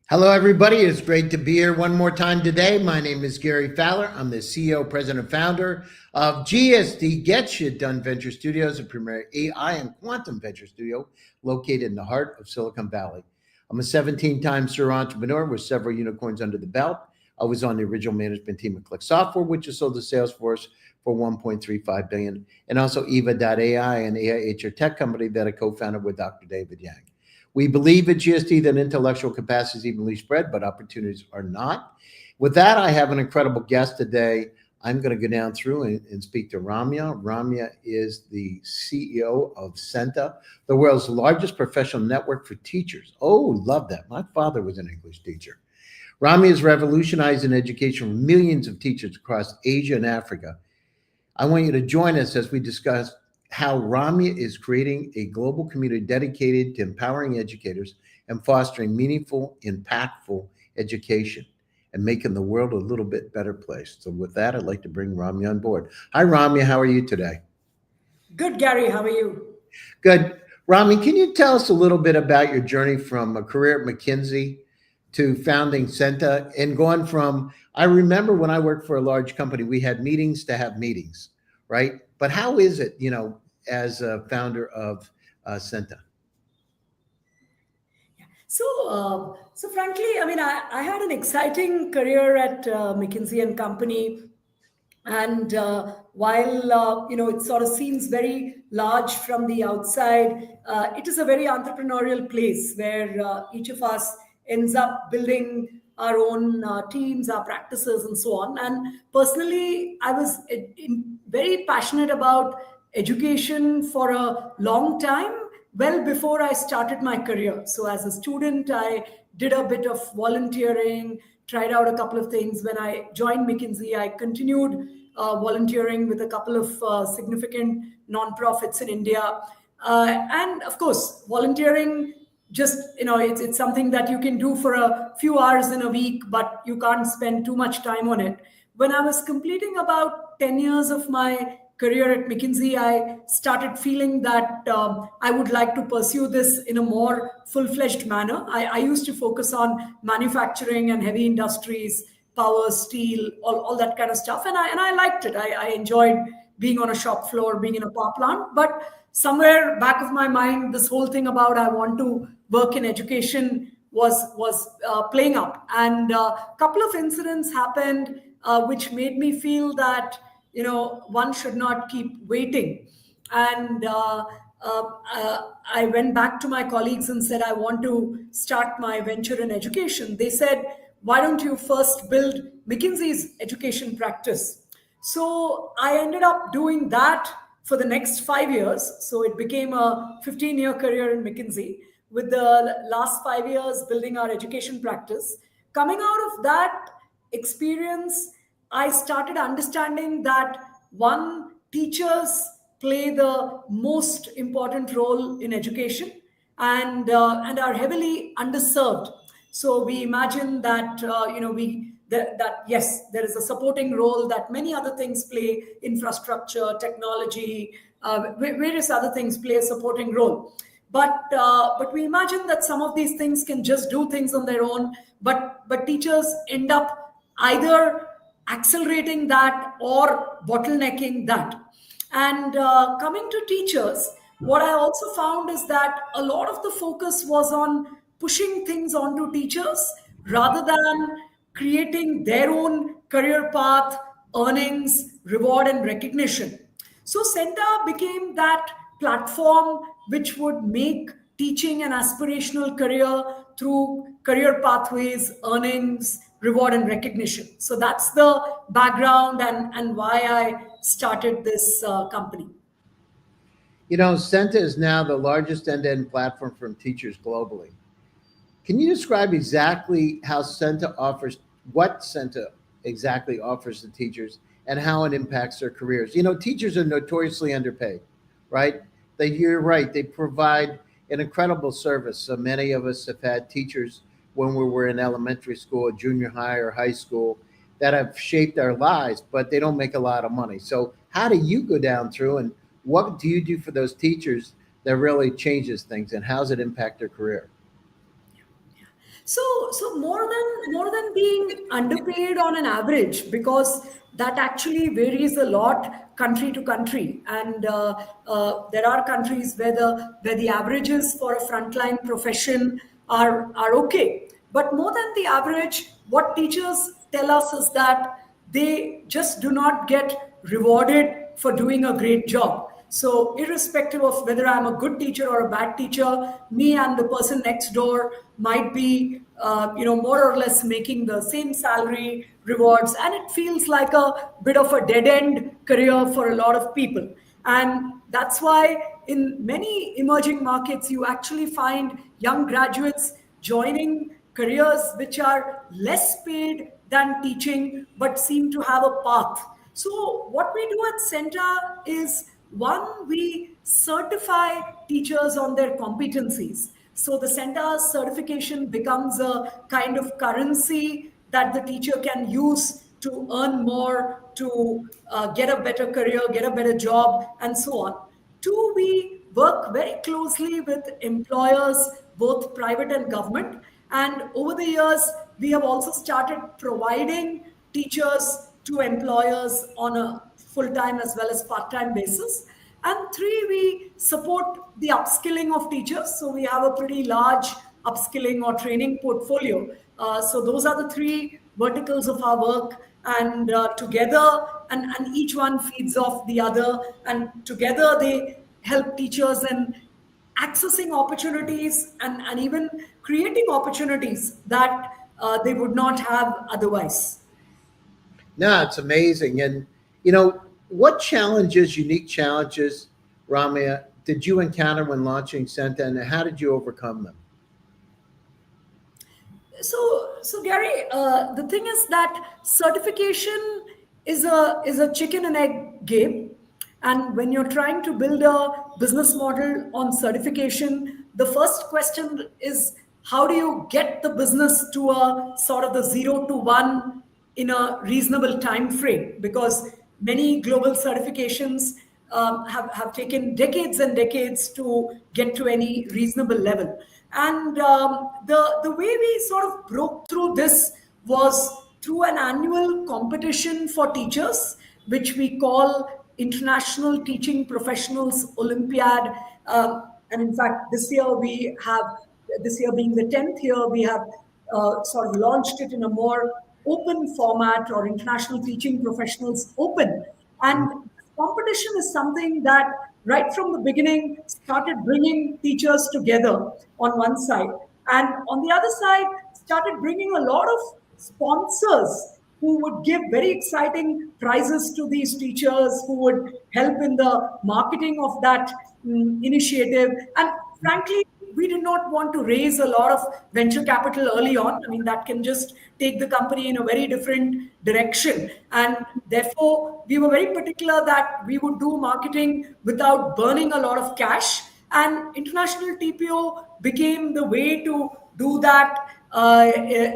Hello, everybody. It's great to be here one more time today. My name is Gary Fowler. I'm the CEO, president, founder of GSD Get Shit Done Venture Studios, a premier AI and quantum venture studio located in the heart of Silicon Valley. I'm a 17-time serial entrepreneur with several unicorns under the belt. I was on the original management team of Click Software, which is sold to Salesforce for 1.35 billion, and also Eva.ai, an AI HR tech company that I co-founded with Dr. David Yang. We believe at GSD that intellectual capacity is evenly spread, but opportunities are not. With that, I have an incredible guest today. I'm going to go down through and speak to Ramya. Ramya is the CEO of Centa, the world's largest professional network for teachers. Oh, love that. My father was an English teacher. Ramya is revolutionizing education for millions of teachers across Asia and Africa. I want you to join us as we discuss how Ramya is creating a global community dedicated to empowering educators and fostering meaningful, impactful education and making the world a little bit better place. So, with that, I'd like to bring Ramya on board. Hi, Ramya. How are you today? Good, Gary. How are you? Good. Ramya, can you tell us a little bit about your journey from a career at McKinsey to founding Centa and going from, I remember when I worked for a large company, we had meetings to have meetings, right? But how is it, as a founder of Centa? So frankly, I had an exciting career at McKinsey and Company, and while it sort of seems very large from the outside, it is a very entrepreneurial place where each of us ends up building our own teams, our practices, and so on. And personally, I was very passionate about education for a long time, well before I started my career. So as a student, I did a bit of volunteering, tried out a couple of things. When I joined McKinsey, I continued volunteering with a couple of significant nonprofits in India. And of course, volunteering, just it's something that you can do for a few hours in a week, but you can't spend too much time on it. When I was completing about 10 years of my career at McKinsey, I started feeling that I would like to pursue this in a more full-fledged manner. I used to focus on manufacturing and heavy industries, power, steel, all that kind of stuff. And I liked it. I enjoyed being on a shop floor, being in a power plant. But somewhere back of my mind, this whole thing about I want to work in education was playing up. And a couple of incidents happened which made me feel that one should not keep waiting. And I went back to my colleagues and said, I want to start my venture in education. They said, why don't you first build McKinsey's education practice? So I ended up doing that for the next 5 years. So it became a 15-year career in McKinsey, with the last 5 years building our education practice. Coming out of that experience, I started understanding that one, teachers play the most important role in education, and are heavily underserved. So we imagine that that yes, there is a supporting role that many other things play: infrastructure, technology, various other things play a supporting role. But we imagine that some of these things can just do things on their own. But teachers end up either accelerating that or bottlenecking that. And coming to teachers, what I also found is that a lot of the focus was on pushing things onto teachers rather than creating their own career path, earnings, reward, and recognition. So Centa became that platform which would make teaching an aspirational career through career pathways, earnings, reward, and recognition. So that's the background and why I started this company. Centa is now the largest end to end platform from teachers globally. Can you describe exactly how Centa offers, what Centa exactly offers to teachers and how it impacts their careers? Teachers are notoriously underpaid, right? You're right, they provide an incredible service. So many of us have had teachers when we were in elementary school, junior high, or high school that have shaped our lives, but they don't make a lot of money. So, how do you go down through and what do you do for those teachers that really changes things and how does it impact their career? So more than being underpaid on an average, because that actually varies a lot country to country, and there are countries where the averages for a frontline profession are okay. But more than the average, what teachers tell us is that they just do not get rewarded for doing a great job. So, irrespective of whether I'm a good teacher or a bad teacher, me and the person next door might be, more or less making the same salary rewards, and it feels like a bit of a dead end career for a lot of people. And that's why in many emerging markets, you actually find young graduates joining careers which are less paid than teaching but seem to have a path. So, what we do at Center is, one, we certify teachers on their competencies. So, the Center's certification becomes a kind of currency that the teacher can use to earn more, to get a better career, get a better job, and so on. Two, we work very closely with employers, both private and government. And over the years, we have also started providing teachers to employers on a full time as well as part time basis. And three, we support the upskilling of teachers. So we have a pretty large upskilling or training portfolio. So those are the three verticals of our work. And together, and each one feeds off the other. And together, they help teachers in accessing opportunities, and even creating opportunities that they would not have otherwise. No, it's amazing. And, what challenges, unique challenges, Ramya, did you encounter when launching Senta, and how did you overcome them? So Gary, the thing is that certification is a chicken and egg game, and when you're trying to build a business model on certification, the first question is, how do you get the business to a sort of the 0 to 1 in a reasonable time frame? Because many global certifications have taken decades and decades to get to any reasonable level. And the way we sort of broke through this was through an annual competition for teachers, which we call International Teaching Professionals Olympiad. And in fact, this year being the 10th year, we have sort of launched it in a more open format, or International Teaching Professionals Open. And competition is something that right from the beginning started bringing teachers together on one side, and on the other side started bringing a lot of sponsors who would give very exciting prizes to these teachers, who would help in the marketing of that initiative. And frankly, we did not want to raise a lot of venture capital early on. I mean, that can just take the company in a very different direction. And therefore, we were very particular that we would do marketing without burning a lot of cash. And International TPO became the way to do that,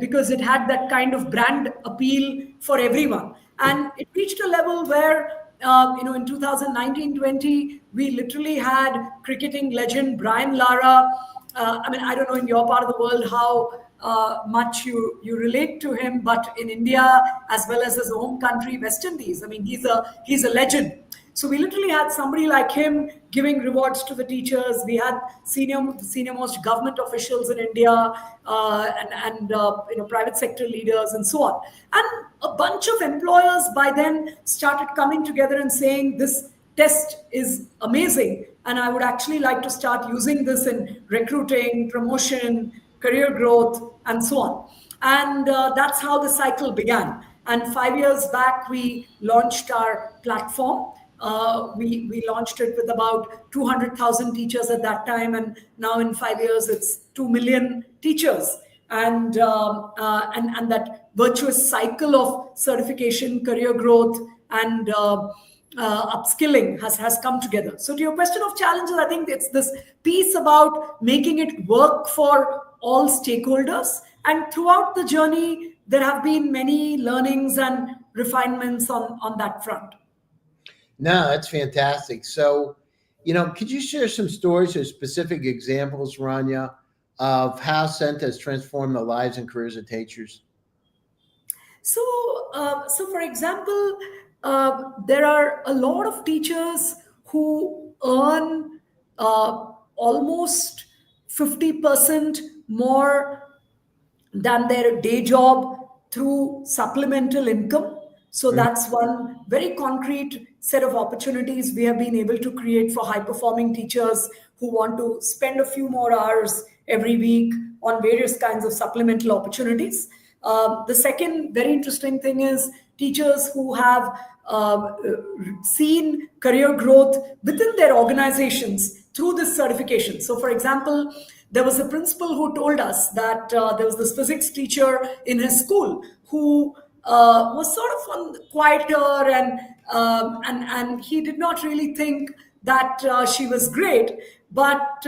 because it had that kind of brand appeal for everyone. And it reached a level where, in 2019-20, we literally had cricketing legend Brian Lara. I mean, I don't know in your part of the world how much you relate to him, but in India, as well as his home country, West Indies, I mean, he's a legend. So we literally had somebody like him giving rewards to the teachers. We had senior most government officials in India, and private sector leaders and so on. And a bunch of employers by then started coming together and saying, this test is amazing, and I would actually like to start using this in recruiting, promotion, career growth, and so on. And that's how the cycle began. And 5 years back, we launched our platform. We launched it with about 200,000 teachers at that time, and now in 5 years it's 2 million teachers. And that virtuous cycle of certification, career growth, and upskilling has come together. So to your question of challenges, I think it's this piece about making it work for all stakeholders. And throughout the journey, there have been many learnings and refinements on that front. No, that's fantastic. So, could you share some stories or specific examples, Rania, of how Centa has transformed the lives and careers of teachers? So, so for example, there are a lot of teachers who earn almost 50% more than their day job through supplemental income. So Mhm. that's one very concrete set of opportunities we have been able to create for high performing teachers who want to spend a few more hours every week on various kinds of supplemental opportunities. The second very interesting thing is teachers who have seen career growth within their organizations through this certification. So, for example, there was a principal who told us that there was this physics teacher in his school who was sort of on quieter and he did not really think that she was great, but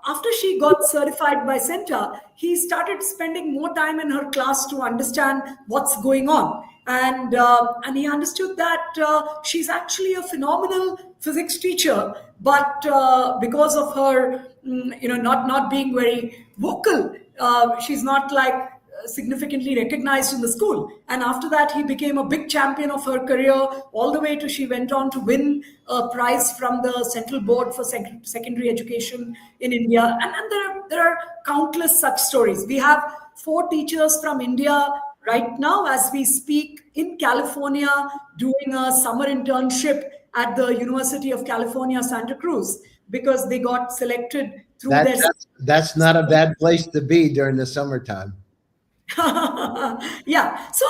after she got certified by Centa, he started spending more time in her class to understand what's going on. And he understood that she's actually a phenomenal physics teacher, but because of her not being very vocal, she's not like significantly recognized in the school. And after that, he became a big champion of her career, all the way to she went on to win a prize from the Central Board for Secondary Education in India. And there are countless such stories. We have 4 teachers from India right now, as we speak, in California, doing a summer internship at the University of California, Santa Cruz, because they got selected through their. That's not a bad place to be during the summertime. Yeah, so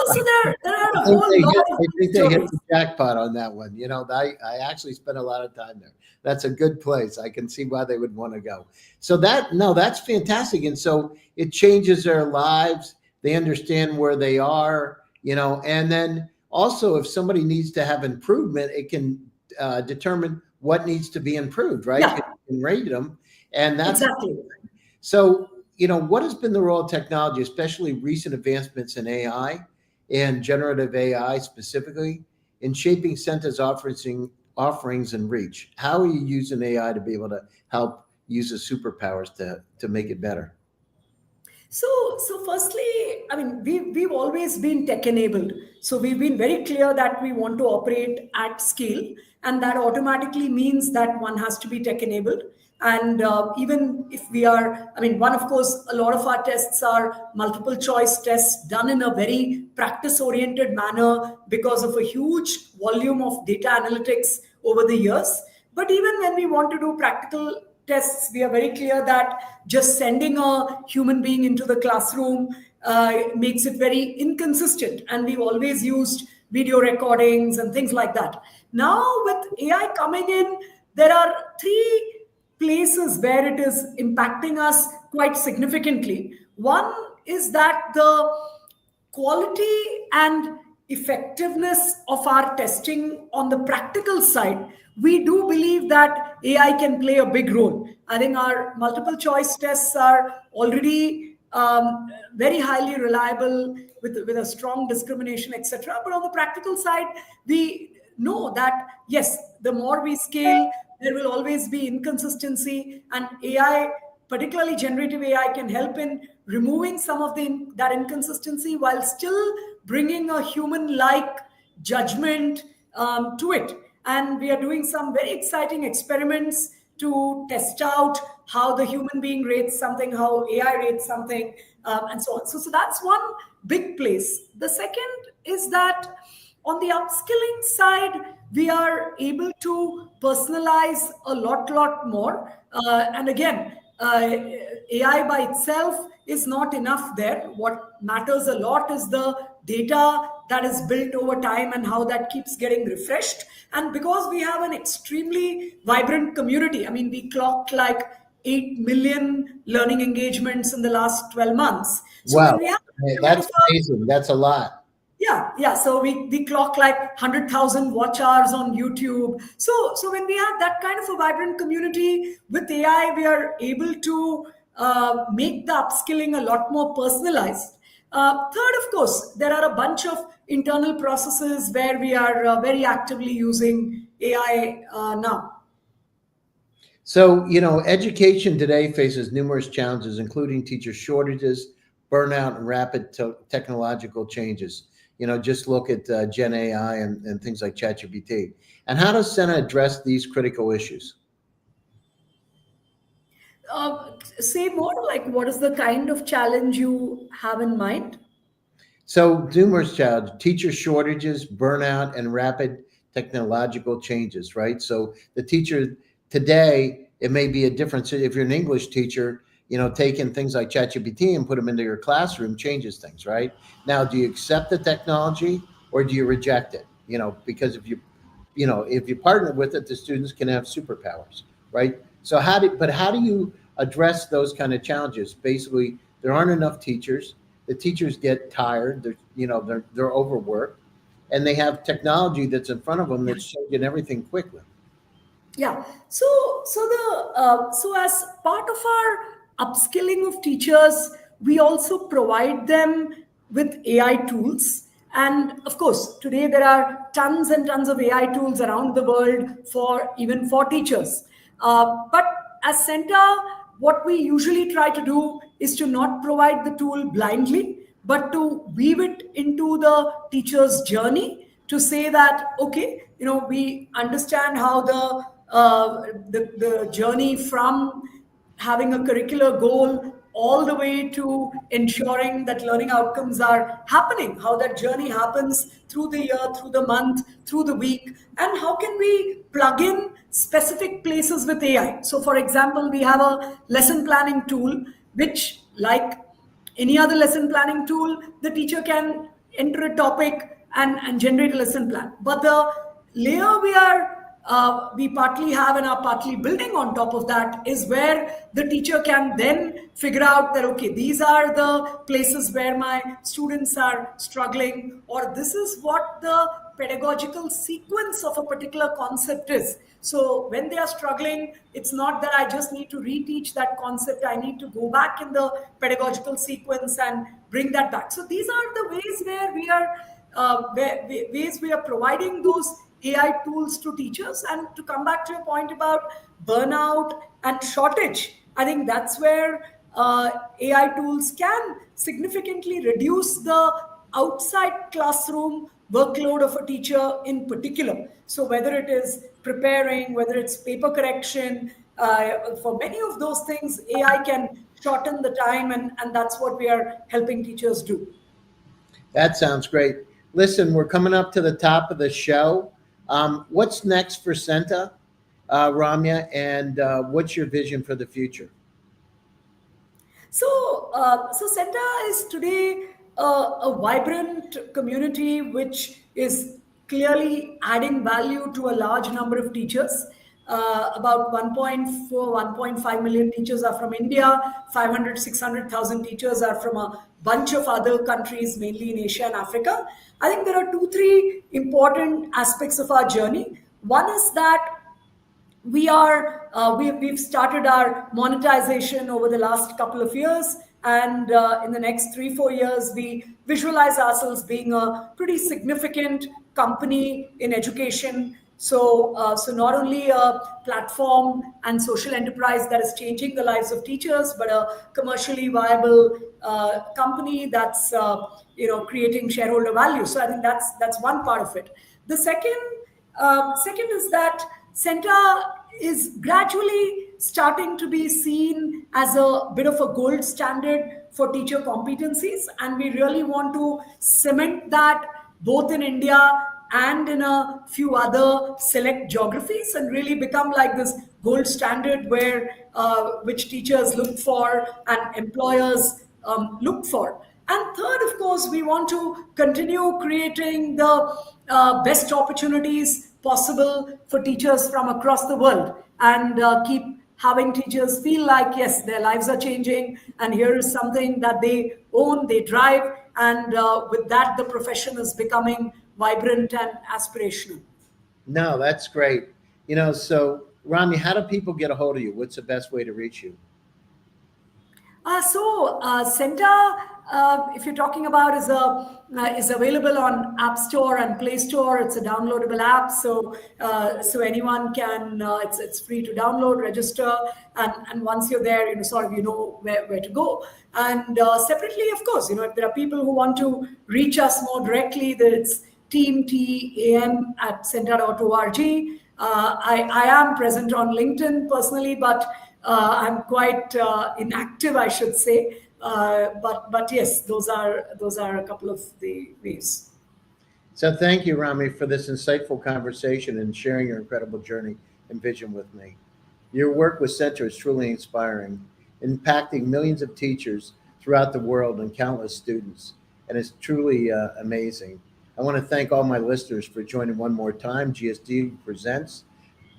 there are a I think whole lot of I think they hit stories. the jackpot on that one. I actually spent a lot of time there. That's a good place. I can see why they would want to go. So that's fantastic. And so it changes their lives. They understand where they are, and then also if somebody needs to have improvement, it can determine what needs to be improved, right? Yeah, It can rate them. And that's exactly. so, what has been the role of technology, especially recent advancements in AI and generative AI specifically, in shaping Centa's offerings and reach? How are you using AI to be able to help use the superpowers to make it better? So firstly, I mean, we've always been tech enabled. So we've been very clear that we want to operate at scale, and that automatically means that one has to be tech enabled. And even if we are, I mean, one, of course, a lot of our tests are multiple choice tests done in a very practice oriented manner because of a huge volume of data analytics over the years. But even when we want to do practical tests, we are very clear that just sending a human being into the classroom makes it very inconsistent. And we've always used video recordings and things like that. Now, with AI coming in, there are 3 places where it is impacting us quite significantly. One is that the quality and effectiveness of our testing on the practical side, we do believe that AI can play a big role. I think our multiple choice tests are already very highly reliable with a strong discrimination, etc. But on the practical side, we know that yes, the more we scale, there will always be inconsistency, and AI, particularly generative AI, can help in removing some of that inconsistency while still bringing a human-like judgment to it. And we are doing some very exciting experiments to test out how the human being rates something, how AI rates something, and so on. So that's one big place. The second is that on the upskilling side, we are able to personalize a lot more. And again, AI by itself is not enough there. What matters a lot is the data that is built over time and how that keeps getting refreshed. And because we have an extremely vibrant community, I mean, we clocked like 8 million learning engagements in the last 12 months. So when Wow, we have kind of that's amazing. That's a lot. yeah. So we clock like 100,000 watch hours on YouTube. So when we have that kind of a vibrant community with AI, we are able to make the upskilling a lot more personalized. Third, of course, there are a bunch of internal processes where we are very actively using AI now. So, education today faces numerous challenges, including teacher shortages, burnout, and rapid technological changes. Just look at Gen AI and things like ChatGPT. And how does Senna address these critical issues? Say more, like what is the kind of challenge you have in mind? So, numerous challenges, teacher shortages, burnout, and rapid technological changes, right? So, the teacher today, it may be a difference. If you're an English teacher, taking things like ChatGPT and put them into your classroom changes things, right? Now, do you accept the technology or do you reject it? Because if you partner with it, the students can have superpowers, right? So, how do you address those kind of challenges? Basically, there aren't enough teachers. The teachers get tired. They're overworked, and they have technology that's in front of them that's changing everything quickly. Yeah. So as part of our upskilling of teachers, we also provide them with AI tools. And of course, today there are tons and tons of AI tools around the world for even for teachers. But as center, what we usually try to do is to not provide the tool blindly, but to weave it into the teacher's journey to say that, okay, we understand how the journey from having a curricular goal all the way to ensuring that learning outcomes are happening, how that journey happens through the year, through the month, through the week, and how can we plug in specific places with AI. So, for example, we have a lesson planning tool, which, like any other lesson planning tool, the teacher can enter a topic and generate a lesson plan. But the layer we partly have and are partly building on top of that is where the teacher can then figure out that, okay, these are the places where my students are struggling, or this is what the pedagogical sequence of a particular concept is. So when they are struggling, it's not that I just need to reteach that concept. I need to go back in the pedagogical sequence and bring that back. So these are the ways where ways we are providing those AI tools to teachers. And to come back to your point about burnout and shortage, I think that's where AI tools can significantly reduce the outside classroom workload of a teacher in particular. So whether it is preparing, whether it's paper correction, for many of those things, AI can shorten the time, and that's what we are helping teachers do. That sounds great. Listen, we're coming up to the top of the show. What's next for Senta, Ramya, and what's your vision for the future? So Senta is today a vibrant community which is clearly adding value to a large number of teachers. About 1.4, 1.5 million teachers are from India, 500, 600,000 teachers are from a bunch of other countries, mainly in Asia and Africa. I think there are two, three important aspects of our journey. One is that we've started our monetization over the last couple of years, and in the next 3-4 years we visualize ourselves being a pretty significant company in education. So not only a platform and social enterprise that is changing the lives of teachers, but a commercially viable company that's creating shareholder value. So I think that's one part of it. The second is that Centa is gradually starting to be seen as a bit of a gold standard for teacher competencies, and we really want to cement that both in India and in a few other select geographies, and really become like this gold standard where which teachers look for and employers look for. And third, of course, we want to continue creating the best opportunities possible for teachers from across the world, and keep having teachers feel like, yes, their lives are changing, and here is something that they own, they drive, and with that, the profession is becoming vibrant and aspirational. No, that's great. So Ramya, how do people get a hold of you? What's the best way to reach you? Centa, if you're talking about, is available on App Store and Play Store. It's a downloadable app, so anyone can. It's free to download, register, and once you're there, you know where to go. And separately, of course, if there are people who want to reach us more directly, then it's team@centa.org. I am present on LinkedIn personally, but I'm quite inactive, I should say. But yes, those are a couple of the ways. So thank you, Rami, for this insightful conversation and sharing your incredible journey and vision with me. Your work with Center is truly inspiring, impacting millions of teachers throughout the world and countless students, and it's truly amazing. I want to thank all my listeners for joining one more time. GSD presents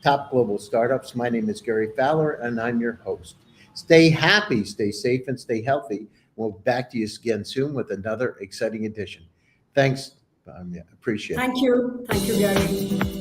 Top Global Startups. My name is Gary Fowler, and I'm your host. Stay happy, stay safe, and stay healthy. We'll be back to you again soon with another exciting edition. Thanks. Appreciate it. Thank you, Gary.